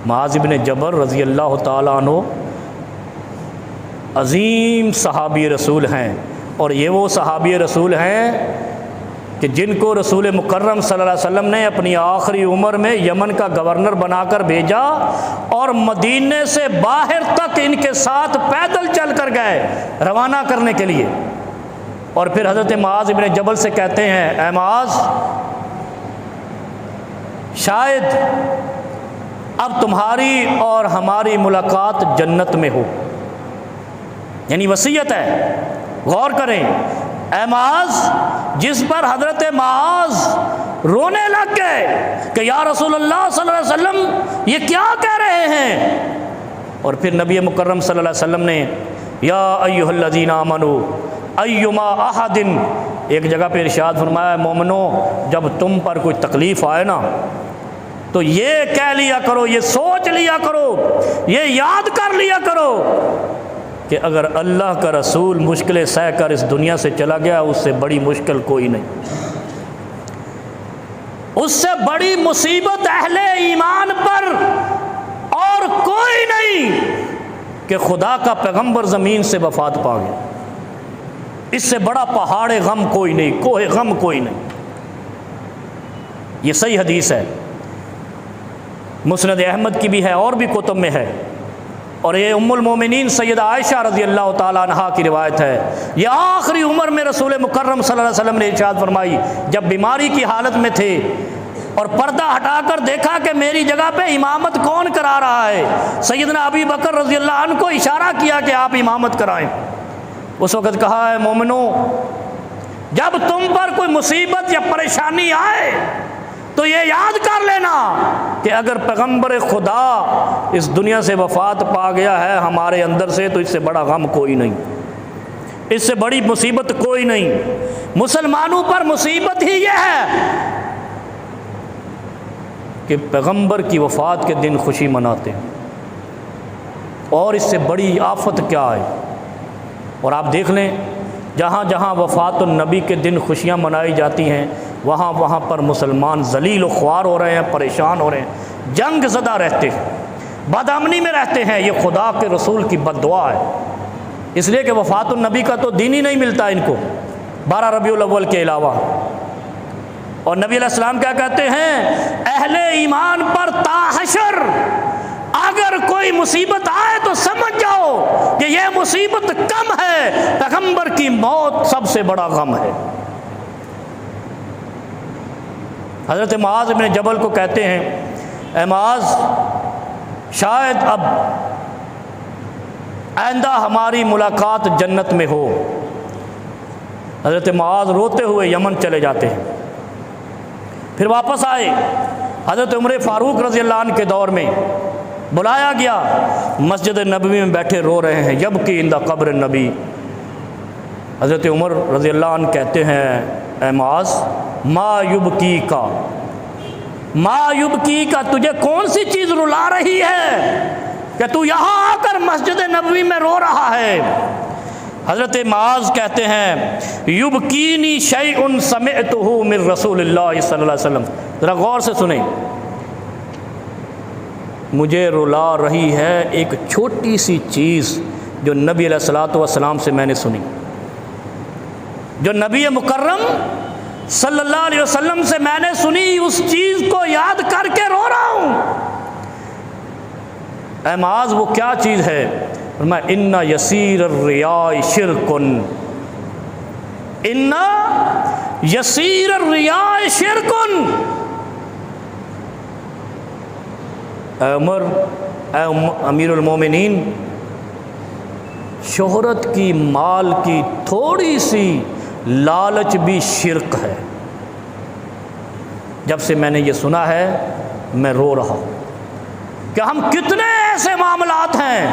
معاذ بن جبل رضی اللہ تعالیٰ عنہ عظیم صحابی رسول ہیں، اور یہ وہ صحابی رسول ہیں کہ جن کو رسول مکرم صلی اللہ علیہ وسلم نے اپنی آخری عمر میں یمن کا گورنر بنا کر بھیجا، اور مدینے سے باہر تک ان کے ساتھ پیدل چل کر گئے روانہ کرنے کے لیے۔ اور پھر حضرت معاذ بن جبل سے کہتے ہیں، اے معاذ، شاید اب تمہاری اور ہماری ملاقات جنت میں ہو، یعنی وصیت ہے، غور کریں۔ اے معاذ، جس پر حضرت معاذ رونے لگ گئے کہ یا رسول اللہ صلی اللہ علیہ وسلم یہ کیا کہہ رہے ہیں، اور پھر نبی مکرم صلی اللہ علیہ وسلم نے یا ایھا الذین آمنوا ایما احد، ایک جگہ پہ ارشاد فرمایا، مومنو جب تم پر کوئی تکلیف آئے نا تو یہ کہہ لیا کرو، یہ سوچ لیا کرو، یہ یاد کر لیا کرو کہ اگر اللہ کا رسول مشکلیں سہ کر اس دنیا سے چلا گیا، اس سے بڑی مشکل کوئی نہیں، اس سے بڑی مصیبت اہل ایمان پر اور کوئی نہیں کہ خدا کا پیغمبر زمین سے وفات پا گیا۔ اس سے بڑا پہاڑ غم کوئی نہیں، کوہ غم کوئی نہیں۔ یہ صحیح حدیث ہے، مسند احمد کی بھی ہے اور بھی کتب میں ہے، اور یہ ام المومنین سیدہ عائشہ رضی اللہ تعالیٰ عنہا کی روایت ہے۔ یہ آخری عمر میں رسول مکرم صلی اللہ علیہ وسلم نے ارشاد فرمائی، جب بیماری کی حالت میں تھے اور پردہ ہٹا کر دیکھا کہ میری جگہ پہ امامت کون کرا رہا ہے، سیدنا ابی بکر رضی اللہ عنہ کو اشارہ کیا کہ آپ امامت کرائیں۔ اس وقت کہا، ہے مومنو، جب تم پر کوئی مصیبت یا پریشانی آئے تو یہ یاد کر لینا کہ اگر پیغمبر خدا اس دنیا سے وفات پا گیا ہے ہمارے اندر سے، تو اس سے بڑا غم کوئی نہیں، اس سے بڑی مصیبت کوئی نہیں۔ مسلمانوں پر مصیبت ہی یہ ہے کہ پیغمبر کی وفات کے دن خوشی مناتے ہیں، اور اس سے بڑی آفت کیا ہے۔ اور آپ دیکھ لیں، جہاں جہاں وفات النبی کے دن خوشیاں منائی جاتی ہیں، وہاں وہاں پر مسلمان ذلیل و خوار ہو رہے ہیں، پریشان ہو رہے ہیں، جنگ زدہ رہتے ہیں، بدامنی میں رہتے ہیں۔ یہ خدا کے رسول کی بد دعا ہے، اس لیے کہ وفات النبی کا تو دین ہی نہیں ملتا ان کو 12 ربیع الاول کے علاوہ۔ اور نبی علیہ السلام کیا کہتے ہیں، اہل ایمان پر تا حشر اگر کوئی مصیبت آئے تو سمجھ جاؤ کہ یہ مصیبت کم ہے، پیغمبر کی موت سب سے بڑا غم ہے۔ حضرت معاذ بن جبل کو کہتے ہیں، اے معاذ، شاید اب آئندہ ہماری ملاقات جنت میں ہو۔ حضرت معاذ روتے ہوئے یمن چلے جاتے ہیں، پھر واپس آئے۔ حضرت عمر فاروق رضی اللہ عنہ کے دور میں بلایا گیا، مسجد نبوی میں بیٹھے رو رہے ہیں، یبکی عند قبر نبی۔ حضرت عمر رضی اللہ عنہ کہتے ہیں، اے معاذ، ما یبکی کا، ما یبکی کا، تجھے کون سی چیز رلا رہی ہے کہ تو یہاں آ کر مسجد نبوی میں رو رہا ہے؟ حضرت معاذ کہتے ہیں، یبکینی شیء سمعتہ من رسول اللہ صلی اللہ علیہ وسلم۔ ذرا غور سے سنیں، مجھے رلا رہی ہے ایک چھوٹی سی چیز جو نبی علیہ الصلوۃ والسلام سے میں نے سنی، جو نبی مکرم صلی اللہ علیہ وسلم سے میں نے سنی، اس چیز کو یاد کر کے رو رہا ہوں۔ اے معاذ، وہ کیا چیز ہے؟ فرمایا، ان یسیر الریاء شرک، ان یسیر الریاء شرک۔ اے عمر، اے امیر المومنین، شہرت کی، مال کی تھوڑی سی لالچ بھی شرک ہے۔ جب سے میں نے یہ سنا ہے میں رو رہا ہوں کہ ہم کتنے ایسے معاملات ہیں،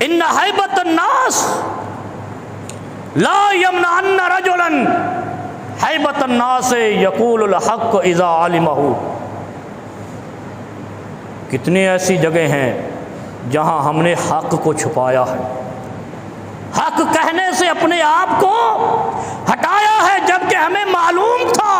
ان ہیبت الناس لا یمنعن رجلا ہیبت الناس یقول الحق اذا علمہ۔ کتنی ایسی جگہ ہیں جہاں ہم نے حق کو چھپایا ہے، حق کہنے سے اپنے آپ کو ہٹایا ہے، جبکہ ہمیں معلوم تھا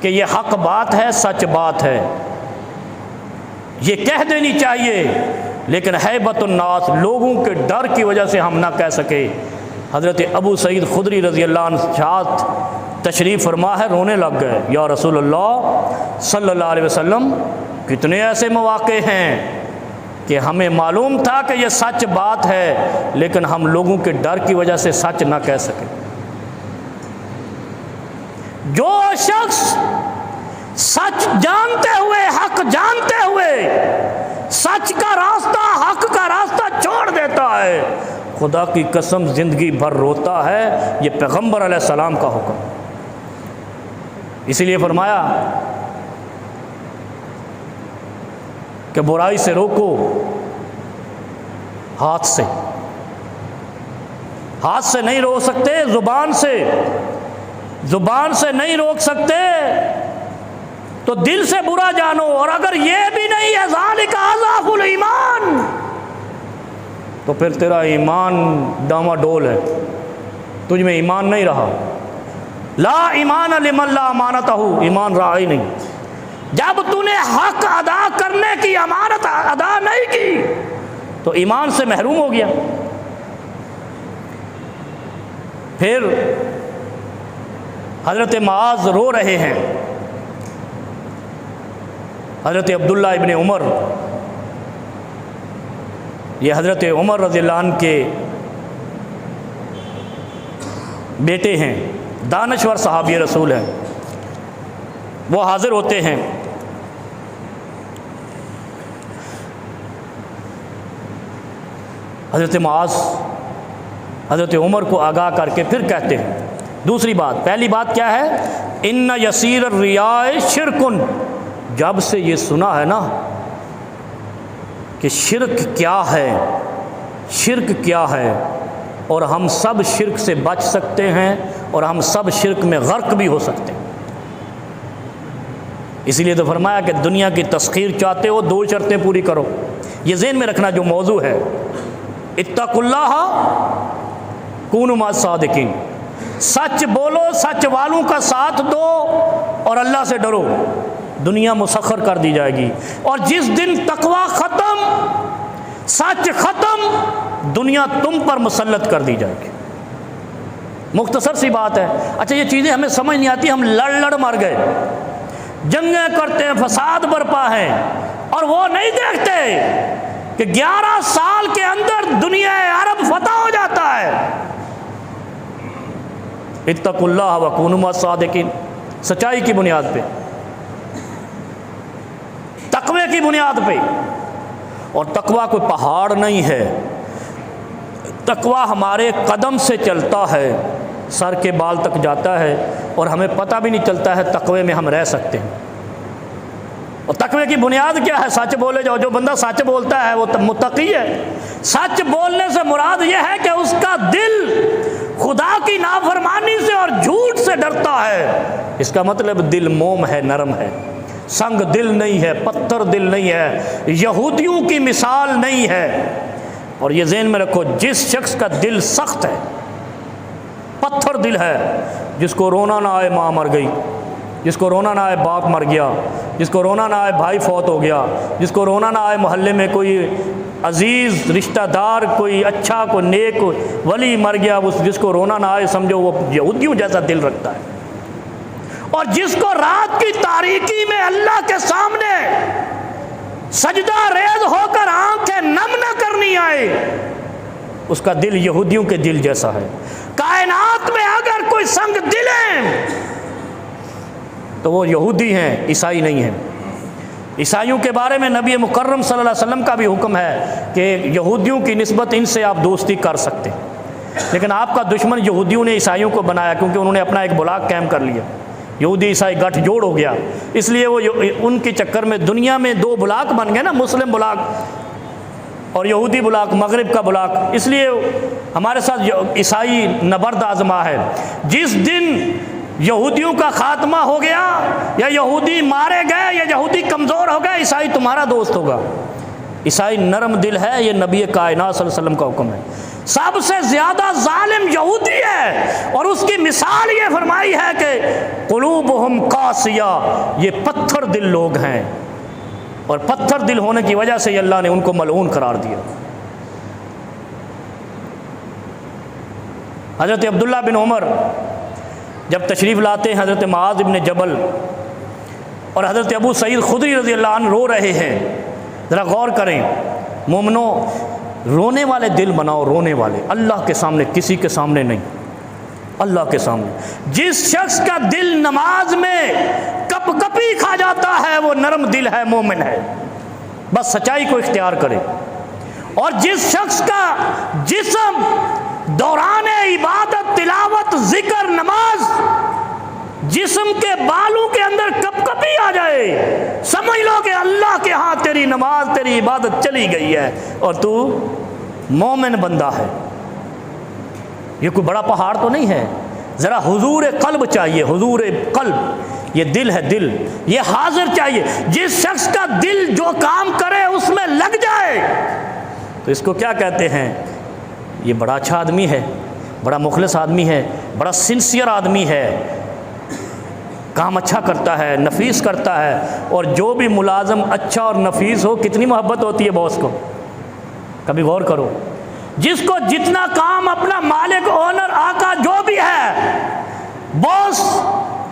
کہ یہ حق بات ہے، سچ بات ہے، یہ کہہ دینی چاہیے، لیکن ہیبت الناس، لوگوں کے ڈر کی وجہ سے ہم نہ کہہ سکے۔ حضرت ابو سعید خدری رضی اللہ عنہ ساتھ تشریف فرما ہے، رونے لگ گئے، یا رسول اللہ صلی اللہ علیہ وسلم، کتنے ایسے مواقع ہیں کہ ہمیں معلوم تھا کہ یہ سچ بات ہے، لیکن ہم لوگوں کے ڈر کی وجہ سے سچ نہ کہہ سکے۔ جو شخص سچ جانتے ہوئے، حق جانتے ہوئے سچ کا راستہ، حق کا راستہ چھوڑ دیتا ہے، خدا کی قسم زندگی بھر روتا ہے۔ یہ پیغمبر علیہ السلام کا حکم، اسی لیے فرمایا کہ برائی سے روکو ہاتھ سے، ہاتھ سے نہیں روک سکتے، زبان سے نہیں روک سکتے تو دل سے برا جانو، اور اگر یہ بھی نہیں ہے ذالک اضعف الایمان، تو پھر تیرا ایمان ڈاواڈول ہے، تجھ میں ایمان نہیں رہا۔ لا ایمان لمن لا امانتہ، ایمان رہا ہی نہیں۔ جب تو نے حق ادا کرنے کی امانت ادا نہیں کی تو ایمان سے محروم ہو گیا۔ پھر حضرت معاذ رو رہے ہیں، حضرت عبداللہ ابن عمر، یہ حضرت عمر رضی اللہ عنہ کے بیٹے ہیں، دانشور صحابی رسول ہیں، وہ حاضر ہوتے ہیں۔ حضرت معاذ حضرت عمر کو آگاہ کر کے پھر کہتے ہیں دوسری بات۔ پہلی بات کیا ہے؟ ان یسیر الریاء شرکن، جب سے یہ سنا ہے نا کہ شرک کیا ہے، شرک کیا ہے، اور ہم سب شرک سے بچ سکتے ہیں اور ہم سب شرک میں غرق بھی ہو سکتے ہیں، اسی لیے تو فرمایا کہ دنیا کی تسخیر چاہتے ہو 2 شرطیں پوری کرو۔ یہ ذہن میں رکھنا جو موضوع ہے، اتقوا اللہ کونوا مع الصادقین، سچ بولو، سچ والوں کا ساتھ دو اور اللہ سے ڈرو، دنیا مسخر کر دی جائے گی، اور جس دن تقوی ختم، سچ ختم، دنیا تم پر مسلط کر دی جائے گی۔ مختصر سی بات ہے۔ اچھا یہ چیزیں ہمیں سمجھ نہیں آتی، ہم لڑ مر گئے، جنگیں کرتے ہیں، فساد برپا ہے، اور وہ نہیں دیکھتے کہ 11 سال کے اندر دنیا عرب فتح ہو جاتا ہے۔ اتقوا اللہ وکونوا مع الصادقین، سچائی کی بنیاد پہ، تقوی کی بنیاد پہ۔ اور تقوی کوئی پہاڑ نہیں ہے، تقوی ہمارے قدم سے چلتا ہے، سر کے بال تک جاتا ہے، اور ہمیں پتہ بھی نہیں چلتا ہے تقوی میں ہم رہ سکتے ہیں۔ اور تقوی کی بنیاد کیا ہے؟ سچ بولے جاؤ۔ جو بندہ سچ بولتا ہے وہ متقی ہے۔ سچ بولنے سے مراد یہ ہے کہ اس کا دل خدا کی نافرمانی سے اور جھوٹ سے ڈرتا ہے، اس کا مطلب دل موم ہے، نرم ہے، سنگ دل نہیں ہے، پتھر دل نہیں ہے، یہودیوں کی مثال نہیں ہے۔ اور یہ ذہن میں رکھو، جس شخص کا دل سخت ہے، پتھر دل ہے، جس کو رونا نہ آئے ماں مر گئی، جس کو رونا نہ آئے باپ مر گیا، جس کو رونا نہ آئے بھائی فوت ہو گیا، جس کو رونا نہ آئے محلے میں کوئی عزیز رشتہ دار، کوئی اچھا، کوئی نیک ولی مر گیا، جس کو رونا نہ آئے سمجھو وہ یہودیوں جیسا دل رکھتا ہے۔ اور جس کو رات کی تاریکی میں اللہ کے سامنے سجدہ ریز ہو کر آنکھیں نم نہ کرنی آئے، اس کا دل یہودیوں کے دل جیسا ہے۔ کائنات میں اگر کوئی سنگ دل ہے تو وہ یہودی ہیں، عیسائی نہیں ہیں۔ عیسائیوں کے بارے میں نبی مکرم صلی اللہ علیہ وسلم کا بھی حکم ہے کہ یہودیوں کی نسبت ان سے آپ دوستی کر سکتے ہیں، لیکن آپ کا دشمن یہودیوں نے عیسائیوں کو بنایا، کیونکہ انہوں نے اپنا ایک بلاک قائم کر لیا، یہودی عیسائی گٹھ جوڑ ہو گیا، اس لیے وہ ان کے چکر میں دنیا میں 2 بلاک بن گئے نا، مسلم بلاک اور یہودی بلاک، مغرب کا بلاک، اس لیے ہمارے ساتھ عیسائی نبرد آزما ہے۔ جس دن یہودیوں کا خاتمہ ہو گیا، یا یہودی مارے گئے، یا یہودی کمزور ہو گئے، عیسائی تمہارا دوست ہوگا۔ عیسائی نرم دل ہے، یہ نبی کائنات صلی اللہ علیہ وسلم کا حکم ہے۔ سب سے زیادہ ظالم یہودی ہے، اور اس کی مثال یہ فرمائی ہے کہ قلوبہم قاسیہ، یہ پتھر دل لوگ ہیں، اور پتھر دل ہونے کی وجہ سے اللہ نے ان کو ملعون قرار دیا۔ حضرت عبداللہ بن عمر جب تشریف لاتے ہیں حضرت معاذ بن جبل اور حضرت ابو سعید خدری رضی اللہ عنہ رو رہے ہیں، ذرا غور کریں مومنو، رونے والے دل بناؤ، رونے والے، اللہ کے سامنے، کسی کے سامنے نہیں، اللہ کے سامنے۔ جس شخص کا دل نماز میں کپ کپی کھا جاتا ہے وہ نرم دل ہے، مومن ہے، بس سچائی کو اختیار کرے۔ اور جس شخص کا جسم دوران عبادت، تلاوت، ذکر، نماز، جسم کے بالوں کے اندر کپ کپی آ جائے، سمجھ لو کہ اللہ کے ہاں تیری نماز، تیری عبادت چلی گئی ہے اور تو مومن بندہ ہے۔ یہ کوئی بڑا پہاڑ تو نہیں ہے، ذرا حضور قلب چاہیے، حضور قلب، یہ دل ہے، دل یہ حاضر چاہیے۔ جس شخص کا دل جو کام کرے اس میں لگ جائے تو اس کو کیا کہتے ہیں؟ یہ بڑا اچھا آدمی ہے، بڑا مخلص آدمی ہے، بڑا سنسیئر آدمی ہے، کام اچھا کرتا ہے، نفیس کرتا ہے۔ اور جو بھی ملازم اچھا اور نفیس ہو، کتنی محبت ہوتی ہے باس کو، کبھی غور کرو۔ جس کو جتنا کام اپنا مالک، اونر، آقا جو بھی ہے، باس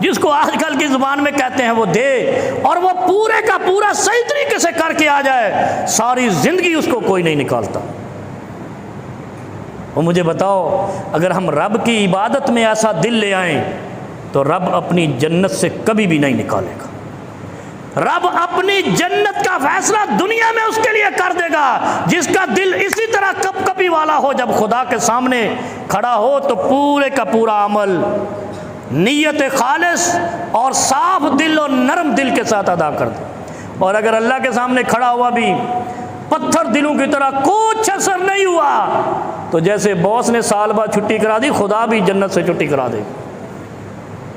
جس کو آج کل کی زبان میں کہتے ہیں، وہ دے اور وہ پورے کا پورا صحیح طریقے سے کر کے آ جائے، ساری زندگی اس کو کوئی نہیں نکالتا۔ وہ مجھے بتاؤ، اگر ہم رب کی عبادت میں ایسا دل لے آئیں تو رب اپنی جنت سے کبھی بھی نہیں نکالے گا۔ رب اپنی جنت کا فیصلہ دنیا میں اس کے لیے کر دے گا۔ جس کا دل اسی طرح کپ کپی والا ہو، جب خدا کے سامنے کھڑا ہو تو پورے کا پورا عمل نیت خالص اور صاف دل اور نرم دل کے ساتھ ادا کر دے۔ اور اگر اللہ کے سامنے کھڑا ہوا بھی پتھر دلوں کی طرح کچھ اثر نہیں ہوا تو جیسے باس نے سال بعد چھٹی کرا دی، خدا بھی جنت سے چھٹی کرا دے گا۔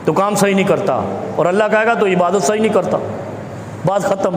تو کام صحیح نہیں کرتا اور اللہ کہے گا تو عبادت صحیح نہیں کرتا، بات ختم۔